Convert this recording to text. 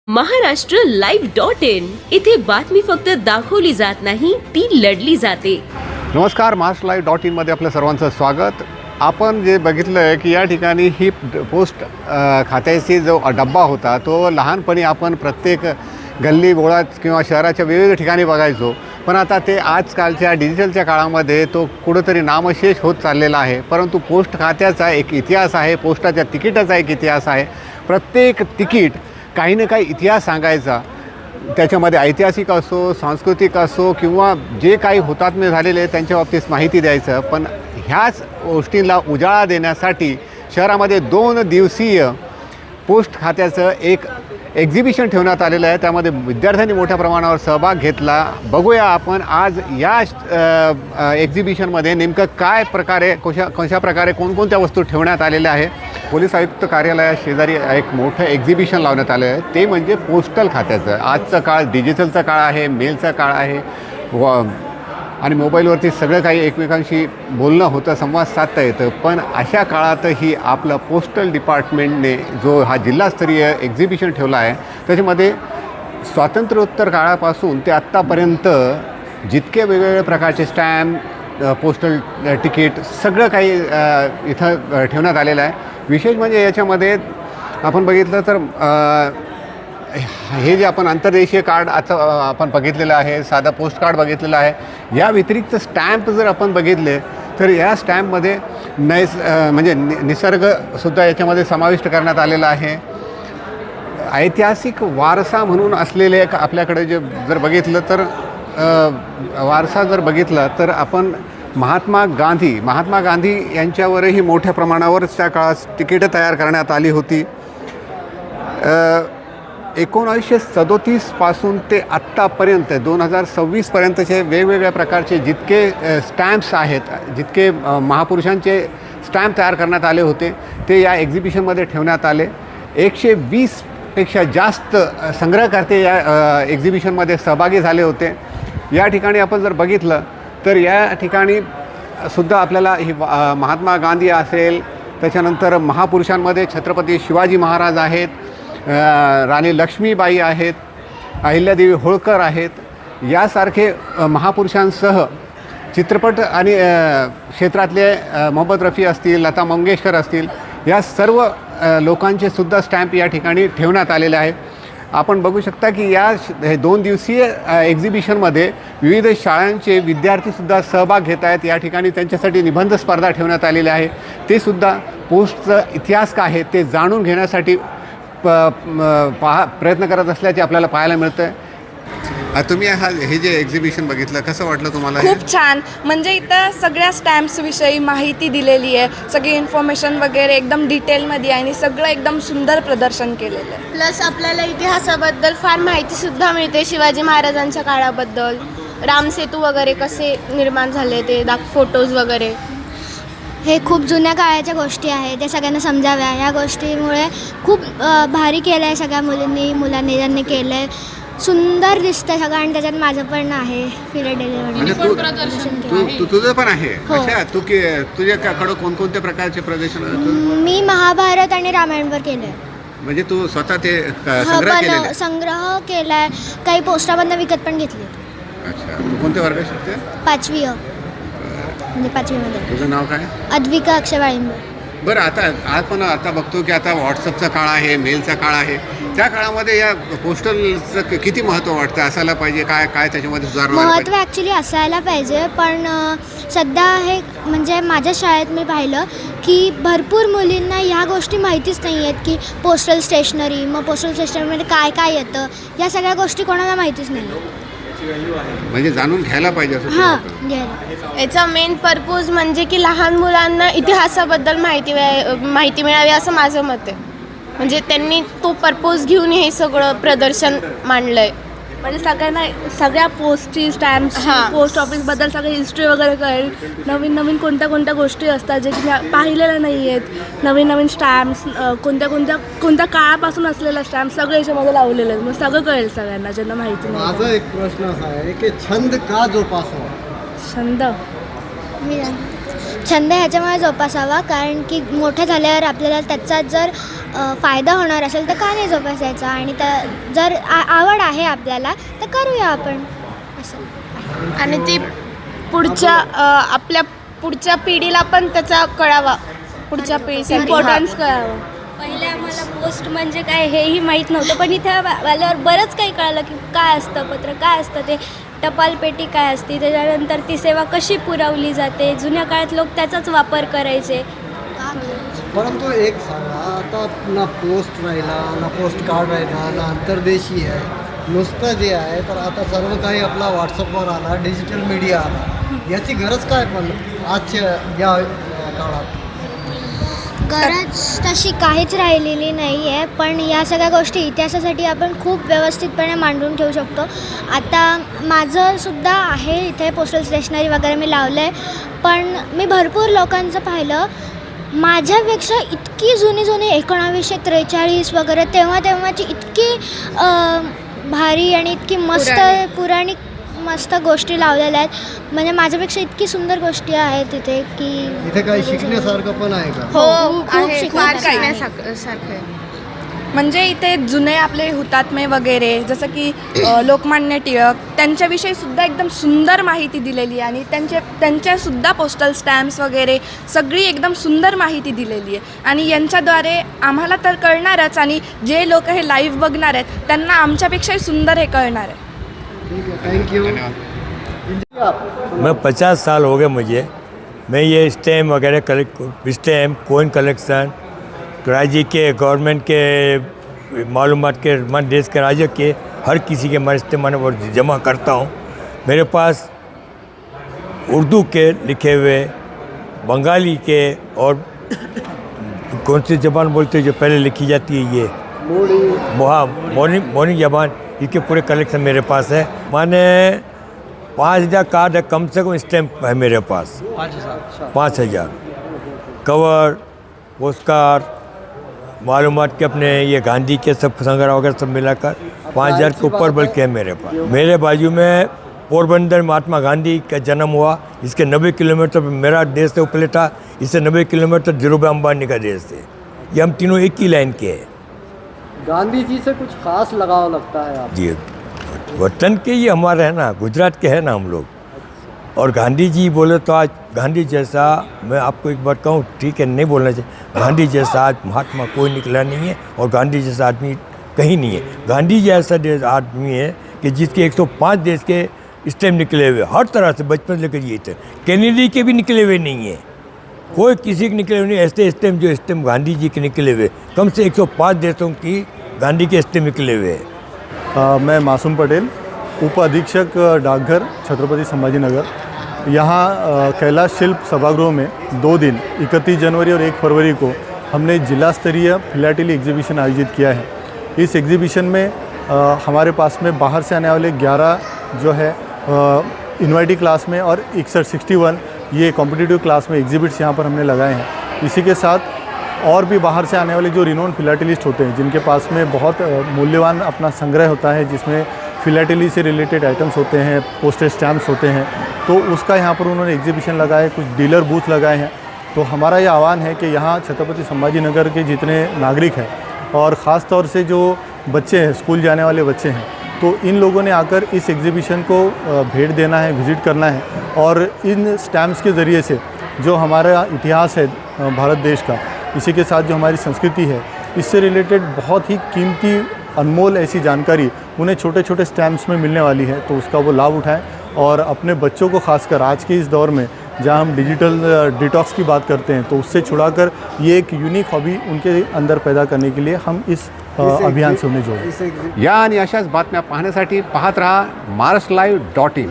Maharashtra live.in इथे बातमी फक्त दाखवली जात नाही, ती लढली जाते. नमस्कार, महाराष्ट्र.in मध्ये आपलं सर्वांचं स्वागत. आपण जे बघितलं आहे की या ठिकाणी ही पोस्ट खात्याची जो डब्बा होता तो लहानपणी आपण प्रत्येक गल्ली बोळात किंवा शहराच्या विविध ठिकाणी बघायचो, पण आता ते आजकालच्या डिजिटलच्या काळामध्ये तो कुठंतरी नामशेष होत चाललेला आहे. परंतु पोस्ट खात्याचा एक इतिहास आहे, पोस्टाच्या तिकिटाचा एक इतिहास आहे. प्रत्येक तिकीट काही ना काही इतिहास सांगायचा, त्याच्यामध्ये ऐतिहासिक असो, सांस्कृतिक असो किंवा जे काही हुतात्मे झालेले त्यांच्या बाबतीत माहिती द्यायचं. पण ह्याच गोष्टींना उजाळा देण्यासाठी शहरामध्ये 2 दिवसीय पोस्ट खात्याचं एक एक्झिबिशन ठेवण्यात आलेलं आहे. त्यामध्ये विद्यार्थ्यांनी मोठ्या प्रमाणावर सहभाग घेतला. बघूया आपण आज या एक्झिबिशनमध्ये नेमकं काय प्रकारे कशा प्रकारे कोणकोणत्या वस्तू ठेवण्यात आलेल्या आहे. पोलीस आयुक्त कार्यालया शेजारी एक मोठं एक्झिबिशन लावण्यात आलं आहे, ते म्हणजे पोस्टल खात्याचं. आजचा काळ डिजिटलचा काळ आहे, मेलचा काळ आहे आणि मोबाईलवरती सगळं काही एकमेकांशी बोलणं होतं, संवाद साधता येतं. पण अशा काळातही आपलं पोस्टल डिपार्टमेंटने जो हा जिल्हास्तरीय एक्झिबिशन ठेवला आहे, त्याच्यामध्ये स्वातंत्र्योत्तर काळापासून ते आत्तापर्यंत जितके वेगवेगळ्या प्रकारचे स्टॅम्प, पोस्टल तिकीट सगळं काही इथं ठेवण्यात आलेलं आहे. विशेष म्हणजे याच्यामध्ये आपण बघितलं तर हे जे आपण आंतरदेशीय कार्ड आता आपण बघितलेलं आहे, साधा पोस्ट कार्ड बघितलेलं आहे. या व्यतिरिक्त स्टॅम्प जर आपण बघितले तर या स्टॅम्पमध्ये म्हणजे निसर्गसुद्धा याच्यामध्ये समाविष्ट करण्यात आलेला आहे. ऐतिहासिक वारसा म्हणून असलेले एक आपल्याकडे जे जर बघितलं तर वारसा जर बघितला तर आपण महात्मा गांधी यांच्यावरही मोठ्या प्रमाणावर त्या काळात तिकीटं तयार करण्यात आली होती. 1937 पासून ते आत्तापर्यंत 2026पर्यंतचे वेगवेगळ्या प्रकारचे जितके स्टॅम्प्स आहेत, जितके महापुरुषांचे स्टॅम्प तयार करण्यात आले होते ते या एक्झिबिशनमध्ये ठेवण्यात आले. 120पेक्षा जास्त संग्रहकर्ते या एक्झिबिशनमध्ये सहभागी झाले होते. या ठिकाणी आपण जर बघितलं तर या ठिकाणी सुद्धा आपल्याला ही महात्मा गांधी असेल, त्याच्यानंतर महापुरुषांमध्ये छत्रपती शिवाजी महाराज आहेत, राणी लक्ष्मीबाई आहेत, अहिल्यादेवी होळकर आहेत, यासारखे महापुरुषांसह चित्रपट आणि क्षेत्रातले मोहम्मद रफी असतील, लता मंगेशकर असतील, या सर्व लोकांचे सुद्धा स्टॅम्प या ठिकाणी ठेवण्यात आलेले आहे. आपण बघू शकता की या 2 दिवसीय एक्झिबिशनमध्ये विविध शाळांचे विद्यार्थीसुद्धा सहभाग घेत आहेत. या ठिकाणी त्यांच्यासाठी निबंध स्पर्धा ठेवण्यात आलेली आहे. ते सुद्धा पोस्टचा इतिहास काय आहे ते जाणून घेण्यासाठी प्रयत्न करत असल्याचे आपल्याला पाहायला मिळतं आहे. तुम्ही हे जे एक्झिबिशन बघितलं, कसं वाटलं तुम्हाला? खूप छान. म्हणजे इथं सगळ्या स्टॅम्प्सविषयी माहिती दिलेली आहे, सगळी इन्फॉर्मेशन वगैरे एकदम डिटेलमध्ये आहे आणि सगळं एकदम सुंदर प्रदर्शन केलेलं आहे. प्लस आपल्याला इतिहासाबद्दल फार माहितीसुद्धा मिळते, शिवाजी महाराजांच्या काळाबद्दल, रामसेतू वगैरे कसे निर्माण झाले ते फोटोज वगैरे. हे खूप जुन्या काळाच्या गोष्टी आहेत, त्या सगळ्यांना समजाव्या. ह्या गोष्टीमुळे खूप भारी केलं आहे सगळ्या मुलांनी ज्यांनी केलं आहे. सुंदर दिसतं सगळं आणि त्याच्यात माझं पण आहे तुझं पण आहे. हो. अच्छा, तुझ्याकडं कोणकोणत्या प्रकारचे प्रदर्शन? मी महाभारत आणि रामायणवर केलं आहे. म्हणजे तू स्वतः ते संग्रह केला आहे, काही पोस्टामधनं विकत पण घेतले. अच्छा, तू कोणत्या वर्गात शिकते? 5वी म्हणजे 5वीमध्ये. तुझं नाव काय? अद्विका अक्षय वाळिंबे. बरं, आपण आता बघतो की आता व्हॉट्सअपचा काळ आहे, मेलचा काळ आहे. त्या काळामध्ये या पोस्टलचं किती महत्त्व वाटतं, असायला पाहिजे? काय त्याच्यामध्ये सुधारणा? महत्त्व ॲक्च्युली असायला पाहिजे, पण सध्या हे म्हणजे माझ्या शाळेत मी पाहिलं की भरपूर मुलींना ह्या गोष्टी माहितीच नाही आहेत की पोस्टल स्टेशनरी, मग पोस्टल स्टेशनरीमध्ये काय काय येतं, या सगळ्या गोष्टी कोणाला माहितीच नाही. म्हणजे जाणून घ्यायला पाहिजे असं. हां, घ्यायला. याचा मेन पर्पज म्हणजे की लहान मुलांना इतिहासाबद्दल माहिती मिळावी असं माझं मत आहे. म्हणजे त्यांनी तो पर्पज घेऊन हे सगळं प्रदर्शन मांडलं आहे. म्हणजे सगळ्यांना सगळ्या पोस्टची स्टॅम्प्स, पोस्ट ऑफिसबद्दल सगळी हिस्ट्री वगैरे कळेल. नवीन कोणत्या गोष्टी असतात जे की पाहिलेल्या नाही आहेत. नवीन स्टॅम्प्स, कोणत्या काळापासून असलेल्या स्टॅम्प सगळे याच्यामध्ये लावलेले आहेत. मग सगळं कळेल सगळ्यांना ज्यांना माहिती नाही. माझा एक प्रश्न असा आहे की छंद का जोपासावा? छंद छंद ह्याच्यामुळे जोपासावा, कारण की मोठं झाल्यावर आपल्याला त्याचा जर फायदा होणार असेल तर का नाही जोपासायचा, आणि जर आवड आहे आपल्याला तर करूया आपण असं. आणि ती पुढच्या आपल्या पुढच्या पिढीला पण त्याचा कळावा, पुढच्या पिढीसाठी इम्पॉर्टन्स कळावं. पहिले आम्हाला पोस्ट म्हणजे काय हेही माहीत नव्हतं, पण इथे आल्यावर बरंच काही कळलं की काय असतं पत्र, काय असतं ते टपालपेटी काय असते, त्याच्यानंतर ती सेवा कशी पुरवली जाते. जुन्या काळात लोक त्याचाच वापर करायचे. परंतु एक सांगा, आता ना पोस्ट राहिला, ना पोस्ट कार्ड राहिला, ना अंतर्देशीय आहे, नुसतं जे आहे तर आता सर्व काही आपला व्हॉट्सअपवर आला, डिजिटल मीडिया आला. याची गरज काय पण आजच्या या काळात? गरज तशी काहीच राहिलेली नाही आहे, पण या सगळ्या गोष्टी इतिहासासाठी आपण खूप व्यवस्थितपणे मांडून ठेवू शकतो. आता माझं सुद्धा आहे इथे पोस्टल स्टेशनरी वगैरे मी लावलं आहे, पण मी भरपूर लोकांचं पाहिलं माझ्यापेक्षा इतकी जुनी 1943 वगैरे तेव्हाची इतकी भारी आणि इतकी मस्त पुराणिक मस्त गोष्टी लावलेल्या आहेत. म्हणजे माझ्यापेक्षा इतकी सुंदर गोष्टी आहेत तिथे की इथे काही शिकण्यासारखं पण आहे का? हो खूप आहे, फार शिकण्यासारखं शिकण्यासारखं आहे. म्हणजे इथे जुने आपले हुतात्मे वगैरे जसं की लोकमान्य टिळक त्यांच्याविषयी सुद्धा एकदम सुंदर माहिती दिलेली आहे, आणि त्यांच्यासुद्धा पोस्टल स्टॅम्प्स वगैरे सगळी एकदम सुंदर माहिती दिलेली आहे. आणि यांच्याद्वारे आम्हाला तर कळणारच, आणि जे लोक हे लाईव्ह बघणार आहेत त्यांना आमच्यापेक्षाही सुंदर हे कळणार आहे. ठीक है, थैंक यू. मैं 50 साल हो गए मुझे. मैं ये स्टैम्प वगैरह स्टैम्प कोइन कलेक्शन राज्य के गवर्नमेंट के मालूमात के देश के राज्य के हर किसी के मैं इस्तेमाल और जमा करता हूँ. मेरे पास उर्दू के लिखे हुए, बंगाली के और कौन सी ज़बान बोलते जो पहले लिखी जाती है ये मोनी ज़बान, इसके पूरे कलेक्शन मेरे पास है. मैंने 5000 कार्ड है कम से कम स्टैम्प है मेरे पास. 5000 कवर, पोस्ट कार्ड, मालूमात के अपने ये गांधी के सब संग्रह वगैरह सब मिलाकर 5000 के ऊपर बल्कि है मेरे पास. मेरे बाजू में पोरबंदर महात्मा गांधी का जन्म हुआ, इसके 90 किलोमीटर मेरा देश से उपले था, इससे 90 किलोमीटर धीरूभाई अंबानी का देश है. ये हम तीनों एक ही लाइन के हैं. गांधी जी से कुछ खास लगाव लगता है आप? जी, वतन के ही हमारे है ना, गुजरात के हैं ना हम लोग. और गांधी जी बोले तो आज गांधी जैसा, मैं आपको एक बार कहूँ, ठीक है नहीं बोलना चाहिए, गांधी जैसा आज महात्मा कोई निकला नहीं है, और गांधी जैसा आदमी कहीं नहीं है. गांधी जैसा आदमी है कि जिसके 105 देश के स्टैम्प निकले हुए, हर तरह से बचपन से लेकर ये थे. कैनेडी के भी निकले हुए नहीं है, कोई किसी के निकले हुए नहीं. ऐसे स्टैम्प जो स्टैम्प गांधी जी के निकले हुए, कम से 105 देशों की गांधी के स्टैम्प निकले हुए हैं. मैं मासूम पटेल, उप अधीक्षक डाकघर छत्रपति संभाजीनगर. यहाँ कैलाश शिल्प सभागृह में 2 दिन 31 जनवरी और 1 फरवरी को हमने जिला स्तरीय फिलाटेली एग्जीबिशन आयोजित किया है. इस एग्जीबिशन में हमारे पास में बाहर से आने वाले 11 जो है इन्वाइटी क्लास में और 61 ये कॉम्पिटिटिव क्लास में एग्जिबिट्स यहाँ पर हमने लगाए हैं. इसी के साथ और भी बाहर से आने वाले जो रिनोन फिलाटेलिस्ट होते हैं, जिनके पास में बहुत मूल्यवान अपना संग्रह होता है, जिसमें फिलाटेली से रिलेटेड आइटम्स होते हैं, पोस्टेज स्टैम्प्स होते हैं, तो उसका यहाँ पर उन्होंने एग्जीबिशन लगाए, कुछ डीलर बूथ लगाए हैं. तो हमारा ये आह्वान है कि यहाँ छत्रपति संभाजीनगर के जितने नागरिक हैं और ख़ास तौर से जो बच्चे हैं, स्कूल जाने वाले बच्चे हैं, तो इन लोगों ने आकर इस एग्जीबिशन को भेंट देना है, विज़िट करना है. और इन स्टैम्प्स के ज़रिए से जो हमारा इतिहास है भारत देश का, इसी के साथ जो हमारी संस्कृति है, इससे रिलेटेड बहुत ही कीमती अनमोल ऐसी जानकारी उन्हें छोटे छोटे स्टैम्प्स में मिलने वाली है. तो उसका वो लाभ उठाएं और अपने बच्चों को खासकर आज के इस दौर में जहाँ हम डिजिटल डिटॉक्स की बात करते हैं, तो उससे छुड़ाकर ये एक यूनिक हॉबी उनके अंदर पैदा करने के लिए हम इस अभियान से उन्हें जोड़ें. या आणि अशाच बातम्या पाहण्यासाठी पाहत रहा महाराष्ट्रलाईव्ह.in.